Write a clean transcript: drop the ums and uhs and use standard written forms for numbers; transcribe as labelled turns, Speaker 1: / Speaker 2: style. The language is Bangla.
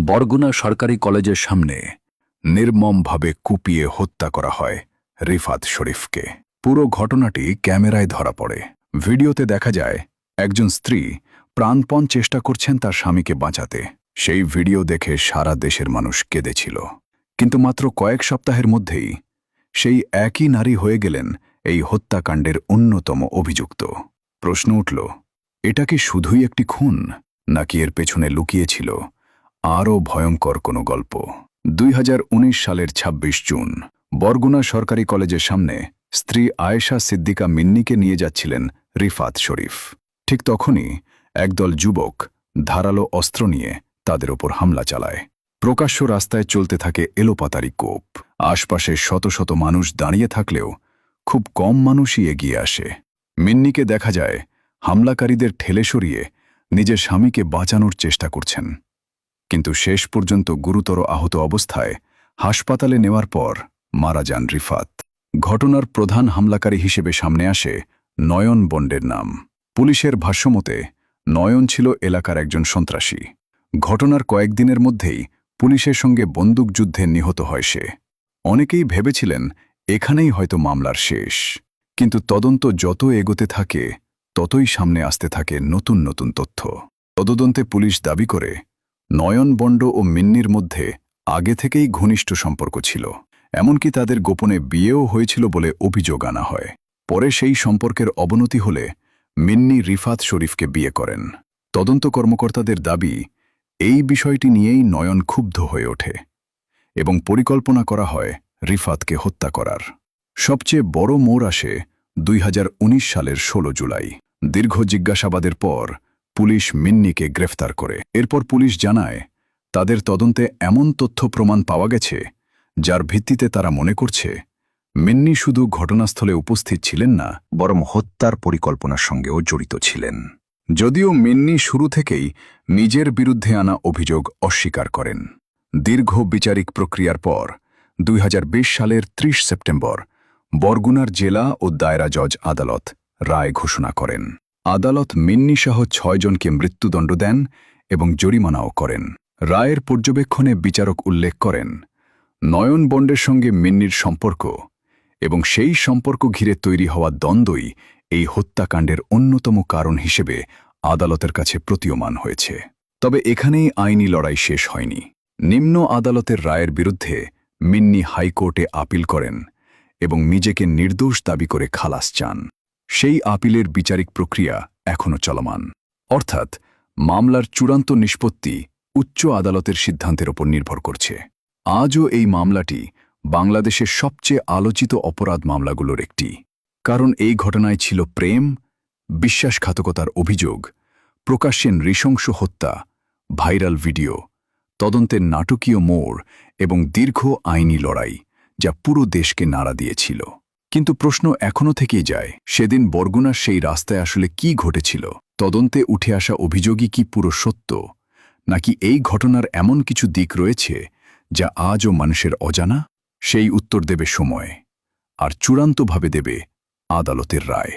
Speaker 1: বরগুনা সরকারি কলেজের সামনে নির্মমভাবে কুপিয়ে হত্যা করা হয় রিফাত শরীফকে। পুরো ঘটনাটি ক্যামেরায় ধরা পড়ে। ভিডিওতে দেখা যায় একজন স্ত্রী প্রাণপণ চেষ্টা করছেন তার স্বামীকে বাঁচাতে। সেই ভিডিও দেখে সারা দেশের মানুষ কেঁদেছিল। কিন্তু মাত্র কয়েক সপ্তাহের মধ্যেই সেই একই নারী হয়ে গেলেন এই হত্যাকাণ্ডের অন্যতম অভিযুক্ত। প্রশ্ন উঠল, এটা কি শুধুই একটি খুন, নাকি এর পেছনে লুকিয়েছিল আরও ভয়ঙ্কর কোনো গল্প? 2019 সালের 26 জুন বরগুনা সরকারি কলেজের সামনে স্ত্রী আয়েশা সিদ্দিকা মিন্নিকে নিয়ে যাচ্ছিলেন রিফাত শরীফ। ঠিক তখনই একদল যুবক ধারালো অস্ত্র নিয়ে তাদের ওপর হামলা চালায়। প্রকাশ্য রাস্তায় চলতে থাকে এলোপাতাড়ি কোপ। আশপাশে শত শত মানুষ দাঁড়িয়ে থাকলেও খুব কম মানুষই এগিয়ে আসে। মিন্নিকে দেখা যায় হামলাকারীদের ঠেলে সরিয়ে নিজের স্বামীকে বাঁচানোর চেষ্টা করছেন, কিন্তু শেষ পর্যন্ত গুরুতর আহত অবস্থায় হাসপাতালে নেওয়ার পর মারা যান রিফাত। ঘটনার প্রধান হামলাকারী হিসেবে সামনে আসে নয়ন বন্ডের নাম। পুলিশের ভাষ্যমতে নয়ন ছিল এলাকার একজন সন্ত্রাসী। ঘটনার কয়েকদিনের মধ্যেই পুলিশের সঙ্গে বন্দুকযুদ্ধে নিহত হয় সে। অনেকেই ভেবেছিলেন এখানেই হয়তো মামলার শেষ, কিন্তু তদন্ত যত এগোতে থাকে ততই সামনে আসতে থাকে নতুন নতুন তথ্য। তদন্তে পুলিশ দাবি করে নয়ন বন্ড ও মিন্নির মধ্যে আগে থেকেই ঘনিষ্ঠ সম্পর্ক ছিল, এমনকি তাদের গোপনে বিয়েও হয়েছিল বলে অভিযোগ আনা হয়। পরে সেই সম্পর্কের অবনতি হলে মিন্নি রিফাত শরীফকে বিয়ে করেন। তদন্ত কর্মকর্তাদের দাবি, এই বিষয়টি নিয়েই নয়ন ক্ষুব্ধ হয়ে ওঠে এবং পরিকল্পনা করা হয় রিফাতকে হত্যা করার। সবচেয়ে বড় মোড় আসে 2019 সালের 16 জুলাই। দীর্ঘ জিজ্ঞাসাবাদের পর পুলিশ মিন্নিকে গ্রেফতার করে। এরপর পুলিশ জানায় তাদের তদন্তে এমন তথ্য প্রমাণ পাওয়া গেছে যার ভিত্তিতে তারা মনে করছে মিন্নি শুধু ঘটনাস্থলে উপস্থিত ছিলেন না, বরং হত্যার পরিকল্পনার সঙ্গেও জড়িত ছিলেন। যদিও মিন্নি শুরু থেকেই নিজের বিরুদ্ধে আনা অভিযোগ অস্বীকার করেন। দীর্ঘ বিচারিক প্রক্রিয়ার পর 2020 সালের 30 সেপ্টেম্বর বরগুনার জেলা ও দায়রা জজ আদালত রায় ঘোষণা করেন। আদালত মিন্নিসহ 6 জনকে মৃত্যুদণ্ড দেন এবং জরিমানাও করেন। রায়ের পর্যবেক্ষণে বিচারক উল্লেখ করেন, নয়ন বন্ডের সঙ্গে মিন্নির সম্পর্ক এবং সেই সম্পর্ক ঘিরে তৈরি হওয়া দ্বন্দ্বই এই হত্যাকাণ্ডের অন্যতম কারণ হিসেবে আদালতের কাছে প্রতীয়মান হয়েছে। তবে এখানেই আইনি লড়াই শেষ হয়নি। নিম্ন আদালতের রায়ের বিরুদ্ধে মিন্নি হাইকোর্টে আপিল করেন এবং নিজেকে নির্দোষ দাবি করে খালাস চান। সেই আপিলের বিচারিক প্রক্রিয়া এখনও চলমান, অর্থাৎ মামলার চূড়ান্ত নিষ্পত্তি উচ্চ আদালতের সিদ্ধান্তের ওপর নির্ভর করছে। আজও এই মামলাটি বাংলাদেশের সবচেয়ে আলোচিত অপরাধ মামলাগুলোর একটি, কারণ এই ঘটনায় ছিল প্রেম, বিশ্বাসঘাতকতার অভিযোগ, প্রকাশ্যে নৃশংস হত্যা, ভাইরাল ভিডিও, তদন্তের নাটকীয় মোড় এবং দীর্ঘ আইনি লড়াই যা পুরো দেশকে নাড়া দিয়েছিল। কিন্তু প্রশ্ন এখনও থেকেই যায়, সেদিন বরগুনার সেই রাস্তায় আসলে কি ঘটেছিল? তদন্তে উঠে আসা অভিযোগই কি পুরো সত্য, নাকি এই ঘটনার এমন কিছু দিক রয়েছে যা আজও মানুষের অজানা? সেই উত্তর দেবে সময়, আর চূড়ান্তভাবে দেবে আদালতের রায়।